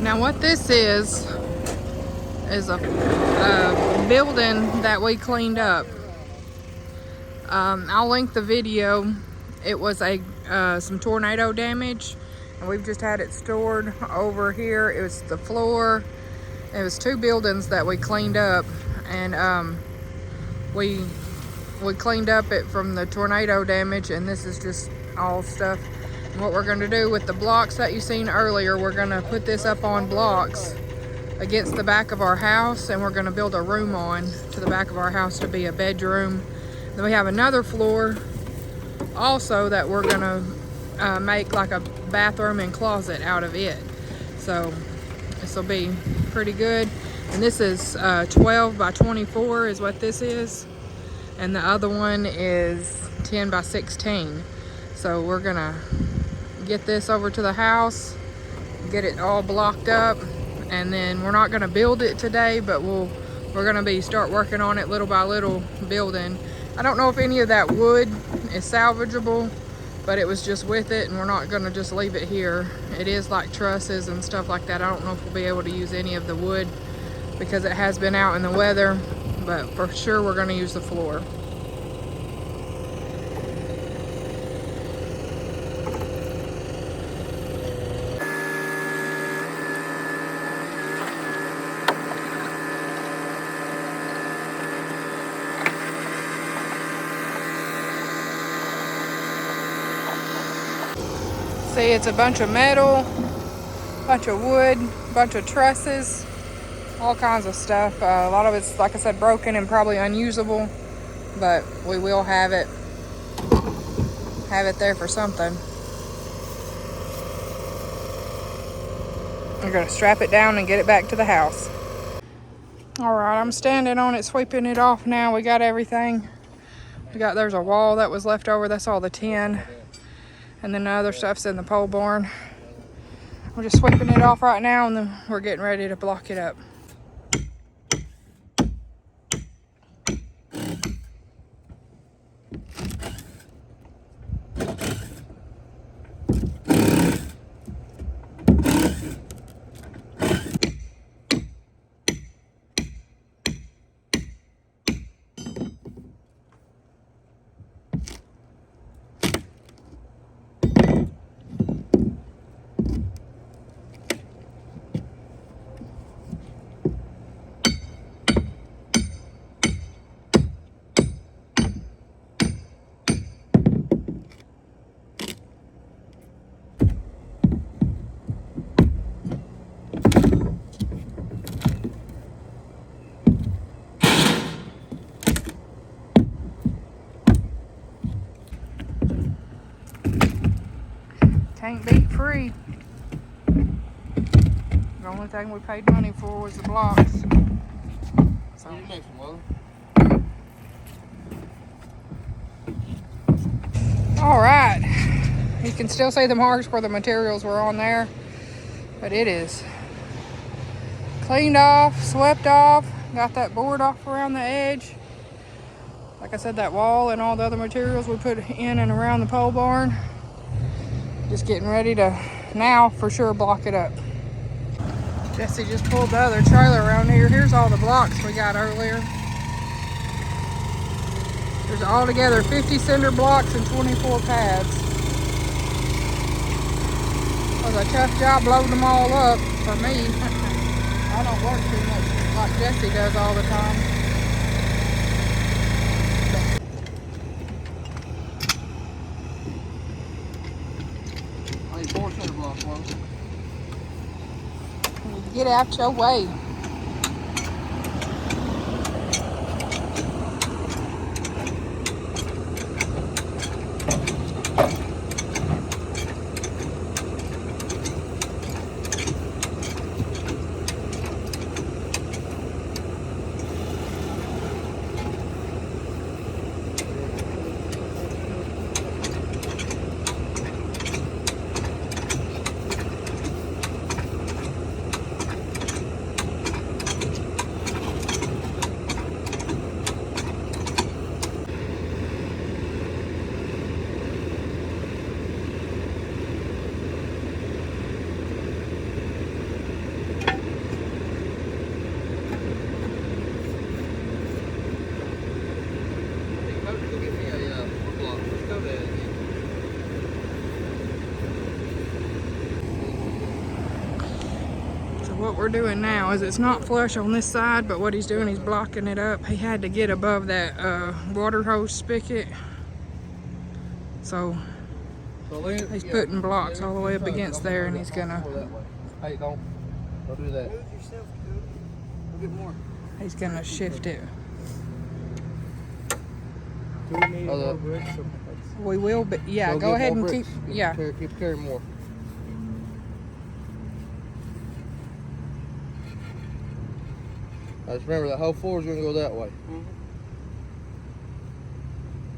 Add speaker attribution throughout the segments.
Speaker 1: Now what this is a building that we cleaned up. I'll link the video. It was some tornado damage, and we've just had it stored over here. It was the floor. It was 2 buildings that we cleaned up, and we cleaned up it from the tornado damage, and this is just all stuff. And what we're going to do with the blocks that you seen earlier, we're going to put this up on blocks against the back of our house, and we're going to build a room on to the back of our house to be a bedroom. Then we have another floor also that we're going to make like a bathroom and closet out of it. So this will be pretty good. And this is 12 by 24 is what this is, and the other one is 10 by 16. So we're gonna get this over to the house, get it all blocked up, and then we're not gonna build it today, but we're gonna start working on it little by little, building. I don't know if any of that wood is salvageable, but it was just with it, and we're not gonna just leave it here. It is like trusses and stuff like that. I don't know if we'll be able to use any of the wood because it has been out in the weather, but for sure we're gonna use the floor. See, it's a bunch of metal, bunch of wood, bunch of trusses, all kinds of stuff. A lot of it's, like I said, broken and probably unusable, but we will have it there for something. We're gonna strap it down and get it back to the house. All right, I'm standing on it, sweeping it off now. We got everything. There's a wall that was left over. That's all the tin. And then the other stuff's in the pole barn. We're just sweeping it off right now, and then we're getting ready to block it up. Can't beat free. The only thing we paid money for was the blocks. So. All right. You can still see the marks where the materials were on there, but it is cleaned off, swept off, got that board off around the edge. Like I said, that wall and all the other materials we put in and around the pole barn. Just getting ready to now for sure block it up. Jesse just pulled the other trailer around here. Here's all the blocks we got earlier. There's altogether 50 cinder blocks and 24 pads. It was a tough job loading them all up for me. I don't work too much like Jesse does all the time. Get out your way. what we're doing now is it's not flush on this side, but what he's doing, he's blocking it up. He had to get above that water hose spigot. So he's putting blocks all the way up against there, and he's gonna.
Speaker 2: Hey, don't do that.
Speaker 3: Move yourself, Cody. We'll get more.
Speaker 1: He's gonna shift it.
Speaker 3: Do we need more bricks?
Speaker 1: We will, but yeah, go ahead and keep. Yeah.
Speaker 2: Keep carrying more. Now just remember that whole floor is going to go that way.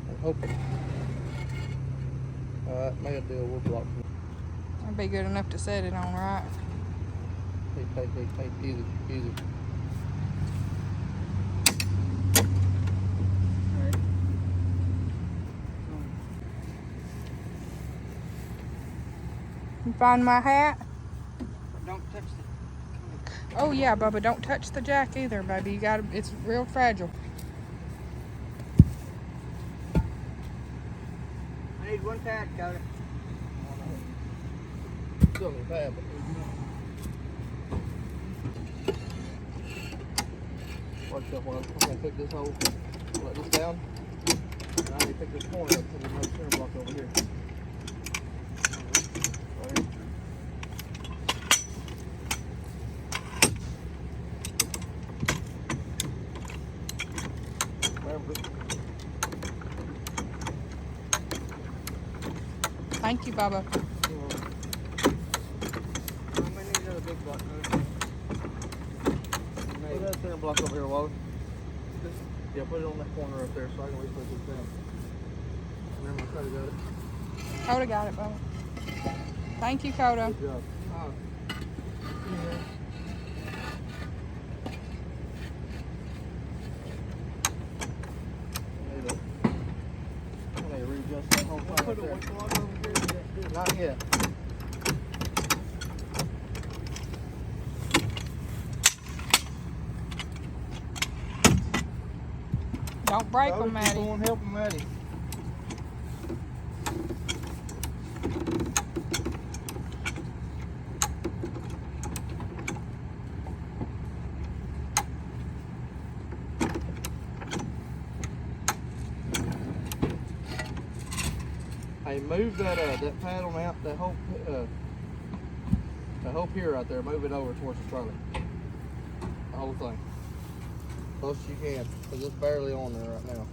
Speaker 2: I'm hoping. Alright, made a deal. We'll block.
Speaker 1: That'd be good enough to set it on, right?
Speaker 2: Hey, easy, easy.
Speaker 1: You find my hat?
Speaker 3: Don't touch it.
Speaker 1: Oh yeah, Bubba, don't touch the jack either, baby. You got it's real fragile.
Speaker 3: I need one pad, Cody.
Speaker 2: Still need a pad, but watch that one. I'm going to pick this hole, let this down, and I need to pick this corner up so there's no center block over here. Right here.
Speaker 1: Thank you, Bubba.
Speaker 3: I'm gonna need another big block, Cody.
Speaker 2: Put that center block over here, Wally. Yeah, put it on that corner up there so I can replace this down. Remember, Coda got it.
Speaker 1: Coda got it, Bubba. Thank you, Coda.
Speaker 2: Good job. I need to readjust that whole thing
Speaker 3: Put
Speaker 2: right
Speaker 3: the
Speaker 2: there.
Speaker 3: one block over here.
Speaker 2: Not yet.
Speaker 1: Don't break them,
Speaker 2: Keep
Speaker 1: Maddie.
Speaker 2: going, help him, Maddie. Hey, move that that pad on out, that whole pier right there. Move it over towards the trolley. The whole thing, close as you can, because it's barely on there right now.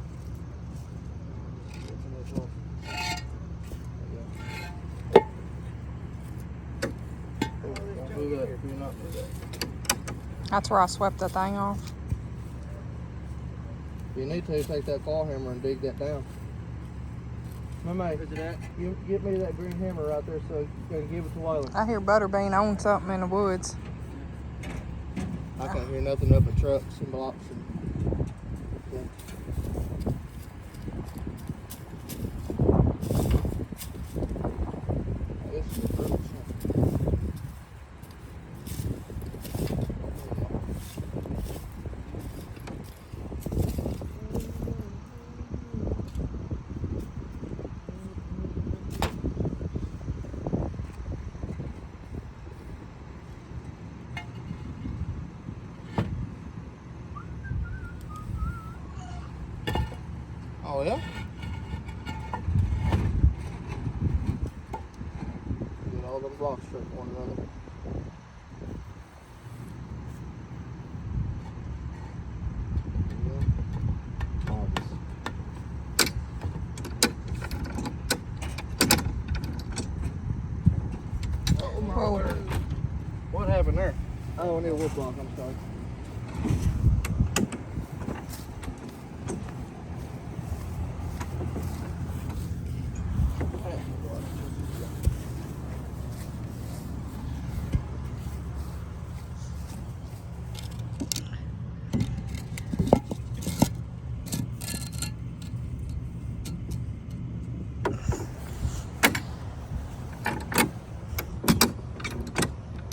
Speaker 2: Don't do that. Do not do that.
Speaker 1: That's where I swept the thing off.
Speaker 2: If you need to, take that claw hammer and dig that down. Mate,
Speaker 3: Where's it at?
Speaker 2: you get me that green hammer right there so you can give it to Waylon.
Speaker 1: I hear Butterbean owns something in the woods.
Speaker 2: I can't hear nothing up but trucks and blocks and this is the fruit. Oh yeah? Get all them blocks straight to one another.
Speaker 1: Whoa.
Speaker 2: What happened there? Oh, I need a wood block, I'm sorry.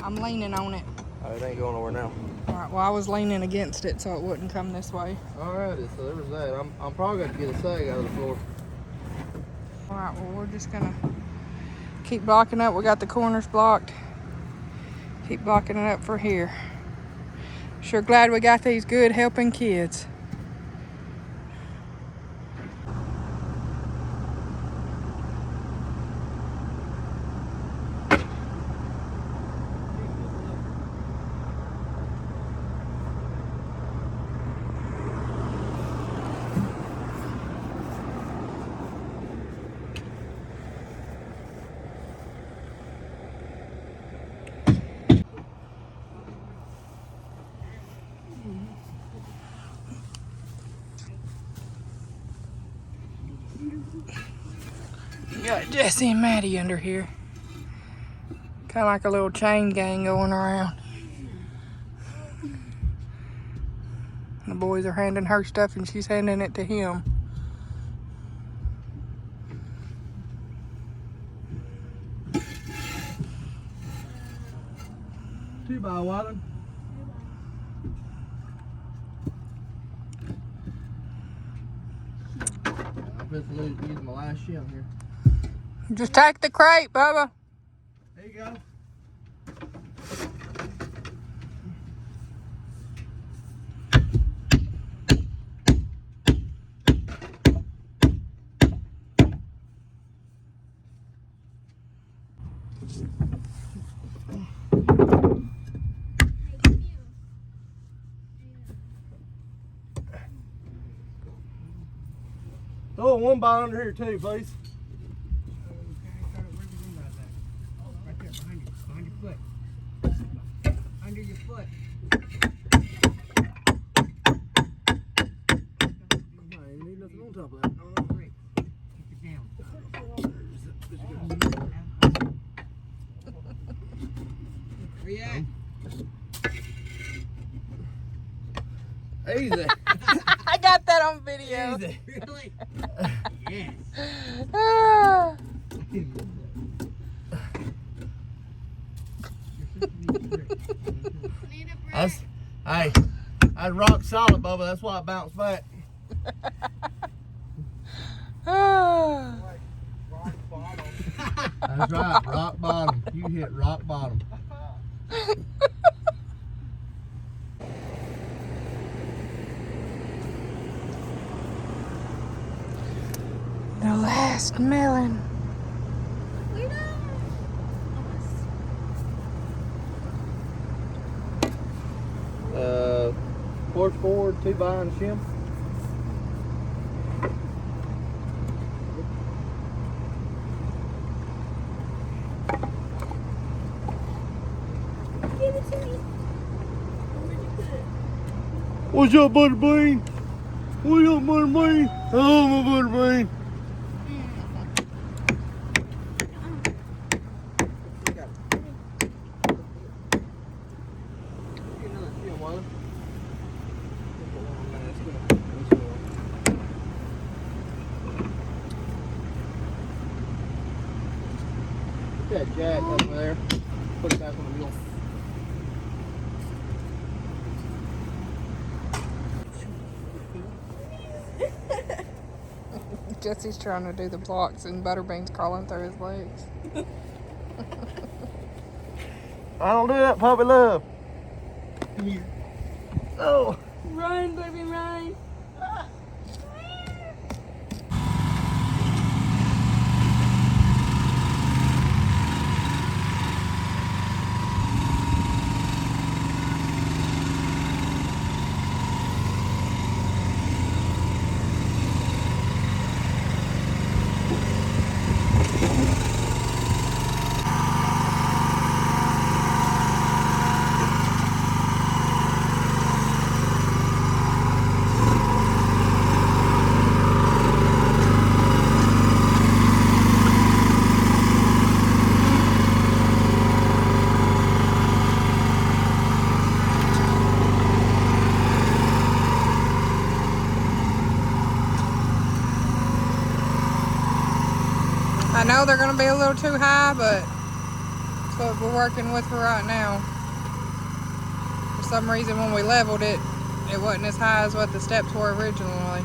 Speaker 1: I'm leaning on it.
Speaker 2: Oh, it ain't going nowhere now.
Speaker 1: All right, well, I was leaning against it so it wouldn't come this way.
Speaker 2: Alrighty, so there was that. I'm probably going to get a sag out of the floor.
Speaker 1: All right, well, we're just gonna keep blocking up. We got the corners blocked. Keep blocking it up for here. Sure glad we got these good helping kids. Got Jesse and Maddie under here. Kind of like a little chain gang going around. The boys are handing her stuff and she's handing it to him.
Speaker 2: Two by Wallen. I'm just using my last shim here.
Speaker 1: Just take the crate, Bubba.
Speaker 2: There you go. Throw one by under here too, please.
Speaker 3: Right there, behind you. Behind your foot. Under your foot.
Speaker 2: You need nothing on top of that.
Speaker 3: Oh, great. Keep it down. Where you at?
Speaker 2: Easy.
Speaker 1: I got that on video.
Speaker 2: Easy.
Speaker 3: Really? Yes.
Speaker 1: Ah.
Speaker 2: That's, hey, that's rock solid, Bubba. That's why it bounced back.
Speaker 1: Ah.
Speaker 2: That's right, rock bottom. You hit rock bottom.
Speaker 1: The last melon.
Speaker 2: Horse forward, two behind shim.
Speaker 4: Give it to me. Where'd you put it?
Speaker 2: What's up, Butterbean? What's up, Butterbean? Hello, my Butterbean. Put that jack over there. Put it back on the mule.
Speaker 1: Jesse's trying to do the blocks and Butterbean's crawling through his legs.
Speaker 2: I don't do that, puppy love. Here. Oh.
Speaker 4: Run, baby, run.
Speaker 1: I know they're going to be a little too high, but that's what we're working with for right now. For some reason, when we leveled it, it wasn't as high as what the steps were originally.